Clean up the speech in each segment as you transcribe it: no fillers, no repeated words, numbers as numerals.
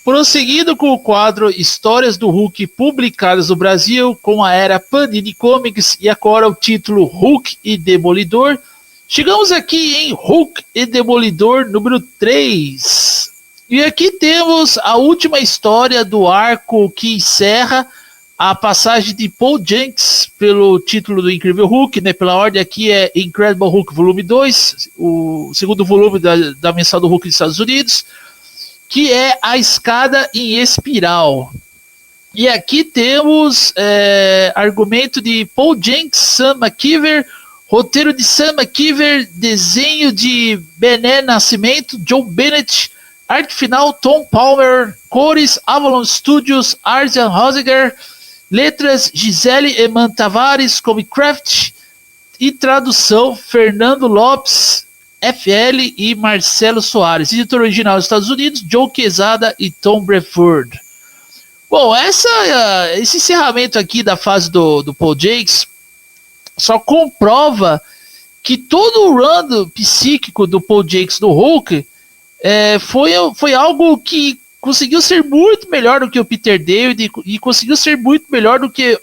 Prosseguindo com o quadro Histórias do Hulk publicadas no Brasil com a era Panini Comics e agora o título Hulk e Demolidor, chegamos aqui em Hulk e Demolidor número 3. E aqui temos a última história do arco que encerra a passagem de Paul Jenkins pelo título do Incrível Hulk, né? Pela ordem aqui é Incredible Hulk volume 2, o segundo volume da mensal do Hulk dos Estados Unidos, que é a escada em espiral. E aqui temos argumento de Paul Jenkins, Sam McKeever, roteiro de Sam McKeever, desenho de Bené Nascimento, Joe Bennett, arte final Tom Palmer, cores Avalon Studios, Arjan Rosiger, letras Gisele Eman Tavares, Comicraft e tradução Fernando Lopes, FL e Marcelo Soares. Editor original dos Estados Unidos, Joe Quesada e Tom Breford. Bom, esse encerramento aqui da fase do Paul Jenkins só comprova que todo o run psíquico do Paul Jenkins do Hulk foi algo que conseguiu ser muito melhor do que o Peter David e conseguiu ser muito melhor do que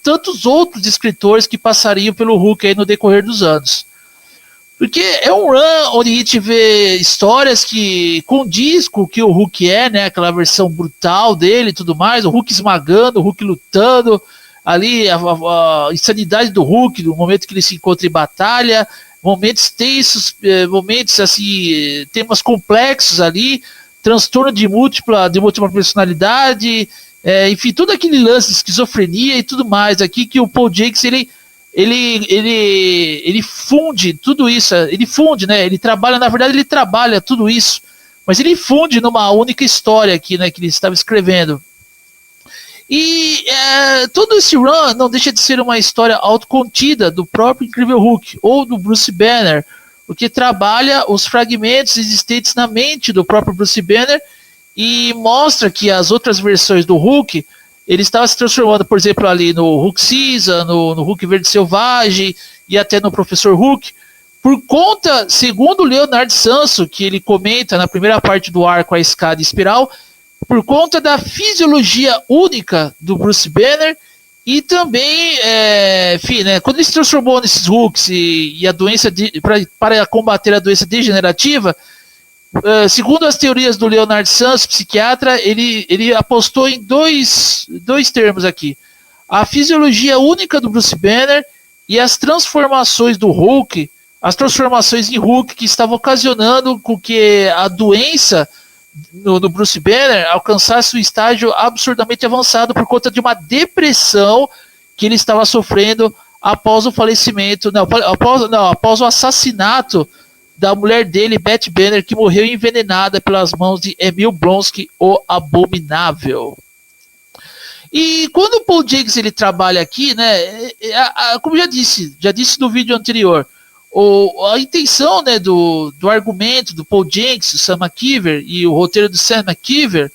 tantos outros escritores que passariam pelo Hulk aí no decorrer dos anos. Porque é um run onde a gente vê histórias que condiz com o que o Hulk é, né? Aquela versão brutal dele e tudo mais, o Hulk esmagando, o Hulk lutando, ali a insanidade do Hulk, no momento que ele se encontra em batalha, momentos tensos, momentos assim, temas complexos ali, transtorno de múltipla personalidade, enfim, todo aquele lance de esquizofrenia e tudo mais aqui que o Paul Jenkins, ele funde tudo isso, ele funde, né? Ele trabalha tudo isso, mas ele funde numa única história aqui, né? Que ele estava escrevendo. E todo esse run não deixa de ser uma história autocontida do próprio Incrível Hulk ou do Bruce Banner, porque trabalha os fragmentos existentes na mente do próprio Bruce Banner e mostra que as outras versões do Hulk ele estava se transformando, por exemplo, ali no Hulk Cinza, no Hulk Verde Selvagem e até no Professor Hulk, por conta, segundo o Leonard Sanso, que ele comenta na primeira parte do arco A Escada Espiral, por conta da fisiologia única do Bruce Banner e também, enfim, né, quando ele se transformou nesses Hulks e a doença para combater a doença degenerativa, segundo as teorias do Leonard Sanso, psiquiatra, ele apostou em dois termos aqui. A fisiologia única do Bruce Banner e as transformações do Hulk, as transformações em Hulk que estavam ocasionando com que a doença no Bruce Banner alcançasse um estágio absurdamente avançado por conta de uma depressão que ele estava sofrendo após o falecimento, após o assassinato da mulher dele, Beth Banner, que morreu envenenada pelas mãos de Emil Blonsky, o Abominável. E quando o Paul Jenkins ele trabalha aqui, né, como já disse no vídeo anterior, a intenção, né, do argumento do Paul Jenkins, do Sam McKeever e o roteiro do Sam McKeever,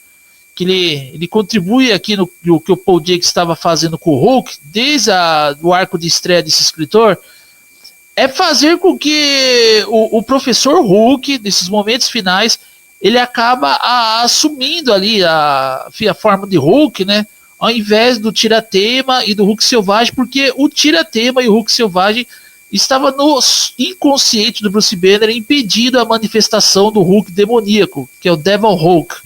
que ele contribui aqui no que o Paul Jenkins estava fazendo com o Hulk, desde o arco de estreia desse escritor, é fazer com que o professor Hulk, nesses momentos finais, ele acaba assumindo ali a forma de Hulk, né? Ao invés do Tiratema e do Hulk Selvagem, porque o Tiratema e o Hulk Selvagem estava no inconsciente do Bruce Banner, impedindo a manifestação do Hulk demoníaco, que é o Devil Hulk.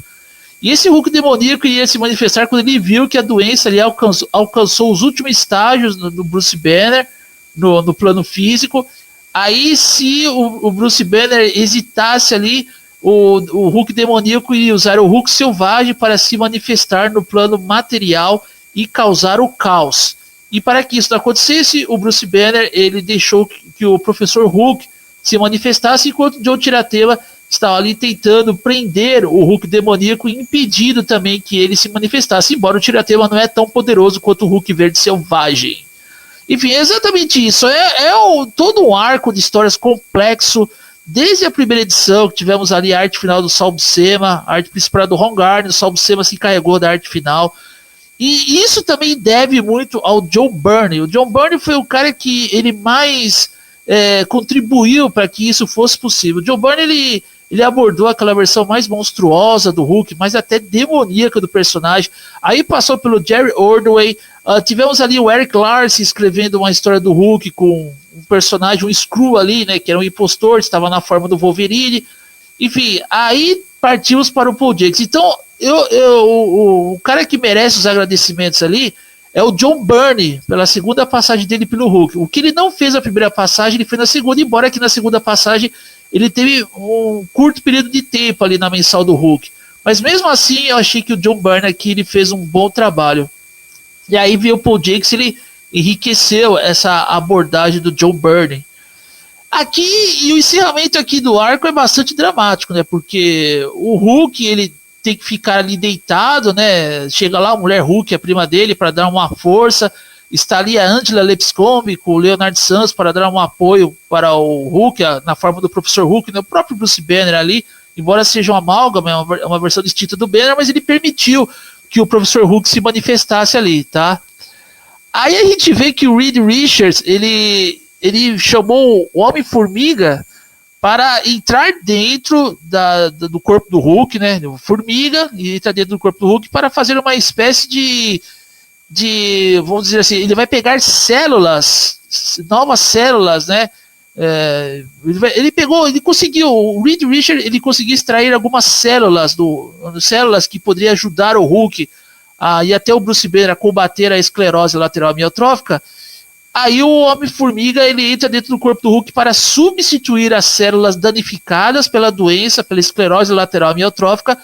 E esse Hulk demoníaco ia se manifestar quando ele viu que a doença ali alcançou os últimos estágios do Bruce Banner, no plano físico. Aí se o Bruce Banner hesitasse ali, o Hulk demoníaco ia usar o Hulk selvagem para se manifestar no plano material e causar o caos. E para que isso não acontecesse, o Bruce Banner ele deixou que o Professor Hulk se manifestasse, enquanto o Joe Tiratema estava ali tentando prender o Hulk demoníaco e impedindo também que ele se manifestasse, embora o Tiratema não é tão poderoso quanto o Hulk verde selvagem. Enfim, é exatamente isso. Todo um arco de histórias complexo, desde a primeira edição, que tivemos ali a arte final do Sal Buscema, a arte principal do Ron Garney, o Sal Buscema se encarregou da arte final. E isso também deve muito ao John Byrne. O John Byrne foi o cara que ele mais contribuiu para que isso fosse possível. O John Byrne ele abordou aquela versão mais monstruosa do Hulk, mais até demoníaca do personagem. Aí passou pelo Jerry Ordway, tivemos ali o Eric Larson escrevendo uma história do Hulk com um personagem, um Skrull ali, né, que era um impostor, estava na forma do Wolverine. Enfim, aí partimos para o Paul Jenkins. Então, o cara que merece os agradecimentos ali é o John Byrne, pela segunda passagem dele pelo Hulk. O que ele não fez na primeira passagem, ele fez na segunda, embora que na segunda passagem ele teve um curto período de tempo ali na mensal do Hulk. Mas mesmo assim, eu achei que o John Byrne aqui ele fez um bom trabalho. E aí veio o Paul Jenkins, ele enriqueceu essa abordagem do John Byrne. Aqui, e o encerramento aqui do arco é bastante dramático, né? Porque o Hulk, ele tem que ficar ali deitado, né? Chega lá a mulher Hulk, a prima dele, para dar uma força. Está ali a Angela Lipscomb com o Leonard Santos para dar um apoio para o Hulk, na forma do Professor Hulk, né? O próprio Bruce Banner ali, embora seja um amálgama, uma versão distinta do Banner, mas ele permitiu que o Professor Hulk se manifestasse ali, tá? Aí a gente vê que o Reed Richards, ele chamou o Homem-Formiga para entrar dentro do corpo do Hulk, né? Formiga, e entra dentro do corpo do Hulk para fazer uma espécie de, vamos dizer assim, ele vai pegar células, novas células, né? Ele conseguiu, o Reed Richards, ele conseguiu extrair algumas células que poderiam ajudar o Hulk e até o Bruce Banner a combater a esclerose lateral amiotrófica. Aí o Homem-Formiga ele entra dentro do corpo do Hulk para substituir as células danificadas pela doença, pela esclerose lateral amiotrófica,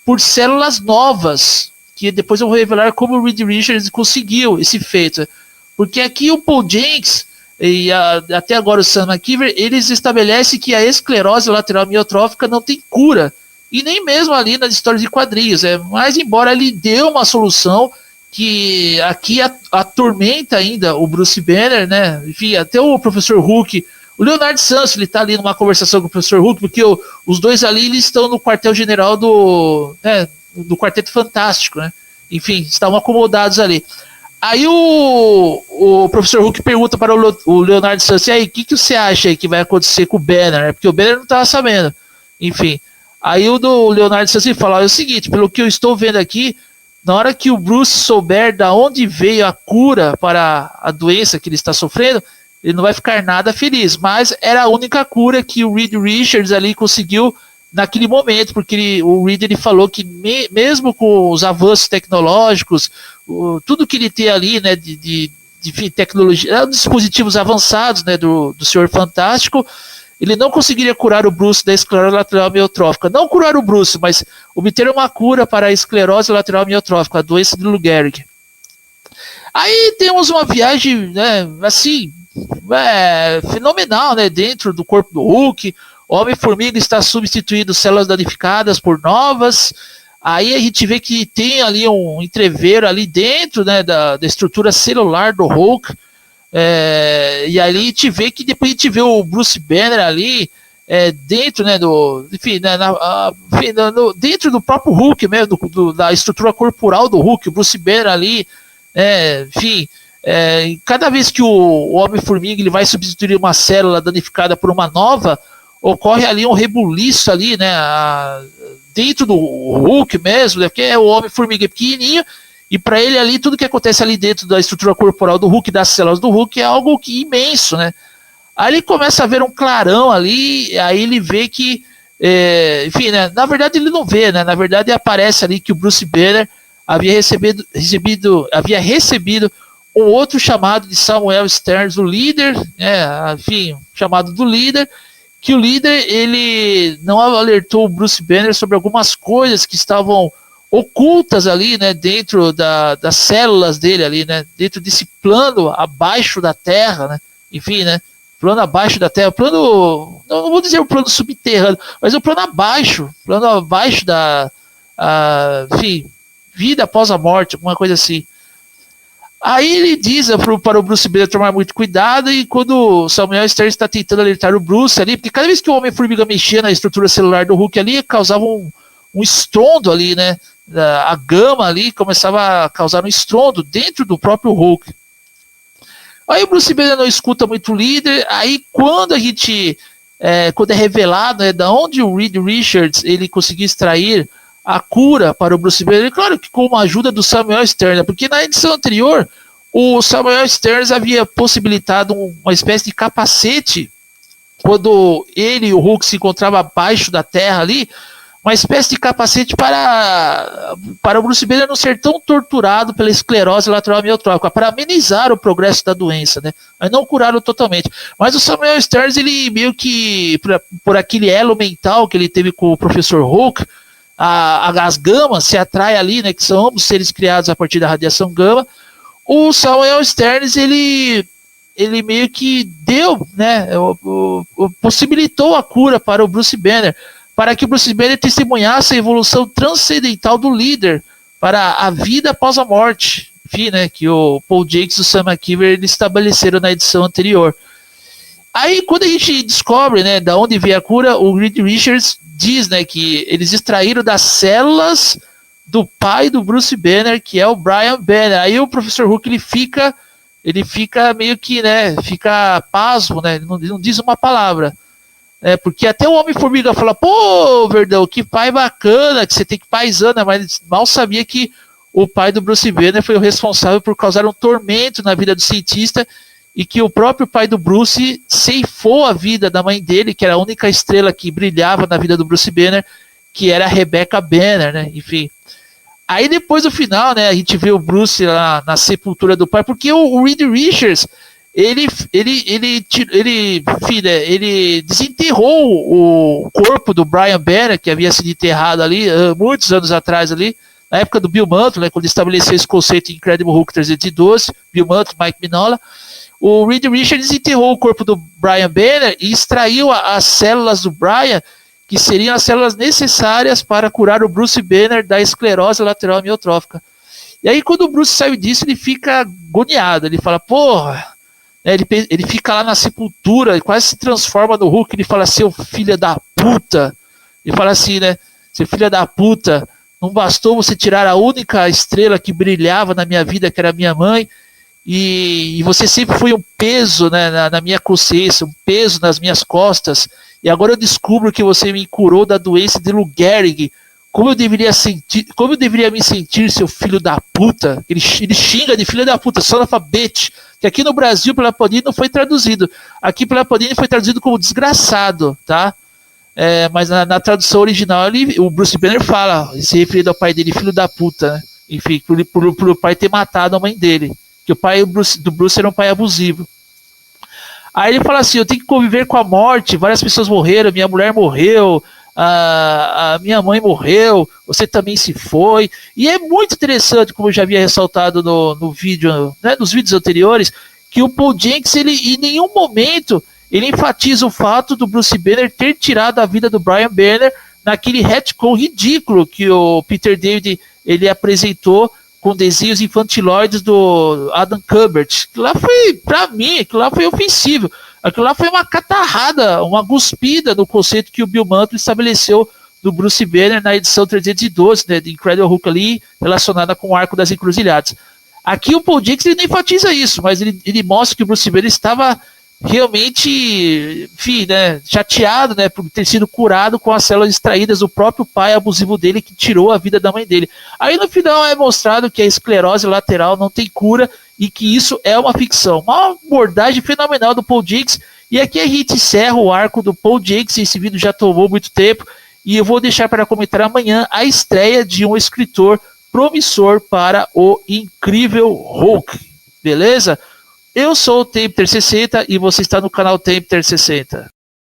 por células novas, que depois eu vou revelar como o Reed Richards conseguiu esse feito. Porque aqui o Paul Jenkins e até agora o Sam McKeever, eles estabelecem que a esclerose lateral amiotrófica não tem cura, e nem mesmo ali nas histórias de quadrinhos, mas embora ele deu uma solução que aqui atormenta ainda o Bruce Banner, né? Enfim, até o Professor Hulk, o Leonard Santos, ele tá ali numa conversação com o Professor Hulk, porque os dois ali eles estão no quartel-general do Quarteto Fantástico, né? Enfim, estavam acomodados ali. Aí o Professor Hulk pergunta para o Leonard Santos, e aí, o que você acha aí que vai acontecer com o Banner, né? Porque o Banner não estava sabendo. Enfim, aí o do Leonard Santos fala, é o seguinte, pelo que eu estou vendo aqui, na hora que o Bruce souber da onde veio a cura para a doença que ele está sofrendo, ele não vai ficar nada feliz. Mas era a única cura que o Reed Richards ali conseguiu naquele momento, porque o Reed ele falou que mesmo com os avanços tecnológicos, tudo que ele tem ali, né, de tecnologia, dispositivos avançados, né, do Senhor Fantástico, ele não conseguiria curar o Bruce da esclerose lateral amiotrófica. Não curar o Bruce, mas obter uma cura para a esclerose lateral amiotrófica, a doença de Lou Gehrig. Aí temos uma viagem, né, assim, fenomenal, né, dentro do corpo do Hulk. O Homem-Formiga está substituindo células danificadas por novas. Aí a gente vê que tem ali um entreveiro ali dentro, né, da estrutura celular do Hulk. E ali a gente vê que depois a gente vê o Bruce Banner ali dentro, né, dentro do próprio Hulk mesmo, da estrutura corporal do Hulk, o Bruce Banner ali, cada vez que o Homem-Formiga ele vai substituir uma célula danificada por uma nova, ocorre ali um rebuliço ali, né, dentro do Hulk mesmo, né, porque o Homem-Formiga pequenininho, e para ele ali, tudo que acontece ali dentro da estrutura corporal do Hulk, das células do Hulk, é algo imenso, né? Aí ele começa a ver um clarão ali, aí ele vê que, né? Na verdade ele não vê, né? Na verdade aparece ali que o Bruce Banner havia recebido um outro chamado de Samuel Stearns, o líder, chamado do líder, que o líder, ele não alertou o Bruce Banner sobre algumas coisas que estavam ocultas ali, né, dentro das células dele ali, né, dentro desse plano abaixo da Terra, né, enfim, né, plano abaixo da Terra, plano, não vou dizer o plano subterrâneo, mas o plano abaixo da, vida após a morte, alguma coisa assim. Aí ele diz para o Bruce Banner tomar muito cuidado, e quando o Samuel Stearns está tentando alertar o Bruce ali, porque cada vez que o Homem-Formiga mexia na estrutura celular do Hulk ali, causava um estrondo ali, né? A gama ali começava a causar um estrondo dentro do próprio Hulk. Aí o Bruce Banner não escuta muito o líder, aí quando a gente quando é revelado, da onde o Reed Richards ele conseguiu extrair a cura para o Bruce Banner, claro que com a ajuda do Samuel Stern, porque na edição anterior o Samuel Stern havia possibilitado uma espécie de capacete quando ele e o Hulk se encontravam abaixo da terra ali, uma espécie de capacete para o Bruce Banner não ser tão torturado pela esclerose lateral amiotrófica, para amenizar o progresso da doença, né? Mas não curá-lo totalmente. Mas o Samuel Stern, ele meio que, por aquele elo mental que ele teve com o professor Hulk, as gamas se atrai ali, né? Que são ambos seres criados a partir da radiação gama. O Samuel Stern, ele meio que deu, né? Possibilitou a cura para o Bruce Banner, para que o Bruce Banner testemunhasse a evolução transcendental do líder para a vida após a morte, enfim, né, que o Paul Jenkins e o Sam McKeever estabeleceram na edição anterior. Aí, quando a gente descobre, né, da onde veio a cura, o Reed Richards diz, né, que eles extraíram das células do pai do Bruce Banner, que é o Brian Banner. Aí o professor Hulk, ele fica meio que, né, fica pasmo, né, ele não diz uma palavra. Porque até o Homem-Formiga fala, pô, Verdão, que pai bacana, que você tem que paisana, mas mal sabia que o pai do Bruce Banner foi o responsável por causar um tormento na vida do cientista e que o próprio pai do Bruce ceifou a vida da mãe dele, que era a única estrela que brilhava na vida do Bruce Banner, que era a Rebecca Banner, né? Enfim. Aí depois do final, né, a gente vê o Bruce lá na sepultura do pai, porque o Reed Richards, ele desenterrou o corpo do Brian Banner, que havia sido enterrado ali muitos anos atrás ali, na época do Bill Mantlo, né, quando estabeleceu esse conceito em Incredible Hulk 312, Bill Mantlo, Mike Mignola. O Reed Richards desenterrou o corpo do Brian Banner e extraiu as células do Brian, que seriam as células necessárias para curar o Bruce Banner da esclerose lateral amiotrófica. E aí, quando o Bruce sabe disso, ele fica agoniado, ele fala, porra, ele fica lá na sepultura, ele quase se transforma no Hulk, ele fala, seu filho da puta, ele fala assim, né, seu filho da puta, não bastou você tirar a única estrela que brilhava na minha vida, que era minha mãe, e você sempre foi um peso, né, na minha consciência, um peso nas minhas costas, e agora eu descubro que você me curou da doença de Lou Gehrig. Como eu deveria me sentir, seu filho da puta? Ele xinga de filho da puta, son of a bitch, que aqui no Brasil pela Panini não foi traduzido. Aqui pela Panini foi traduzido como desgraçado, tá? Mas na tradução original o Bruce Banner fala, se referindo ao pai dele, filho da puta, né? Enfim, por o pai ter matado a mãe dele, que o pai do Bruce era um pai abusivo. Aí ele fala assim, eu tenho que conviver com a morte, várias pessoas morreram, minha mulher morreu, a minha mãe morreu, você também se foi. E é muito interessante, como eu já havia ressaltado no vídeo, né, nos vídeos anteriores, que o Paul Jenkins, ele em nenhum momento ele enfatiza o fato do Bruce Banner ter tirado a vida do Brian Banner naquele retcon ridículo que o Peter David ele apresentou com desenhos infantiloides do Adam Kubert. Aquilo lá foi, pra mim, aquilo lá foi ofensivo. Aquilo lá foi uma catarrada, uma cuspida no conceito que o Bill Mantlo estabeleceu do Bruce Banner na edição 312, né, de Incredible Hulk ali, relacionada com o arco das encruzilhadas. Aqui o Paul Jenkins ele não enfatiza isso, mas ele mostra que o Bruce Banner estava realmente, enfim, né, chateado, né, por ter sido curado com as células extraídas do próprio pai abusivo dele que tirou a vida da mãe dele. Aí no final é mostrado que a esclerose lateral não tem cura e que isso é uma ficção. Uma abordagem fenomenal do Paul Jenkins. E aqui a gente encerra o arco do Paul Jenkins. Esse vídeo já tomou muito tempo e eu vou deixar para comentar amanhã a estreia de um escritor promissor para o Incrível Hulk. Beleza? Eu sou o Tempter60 e você está no canal Tempter60.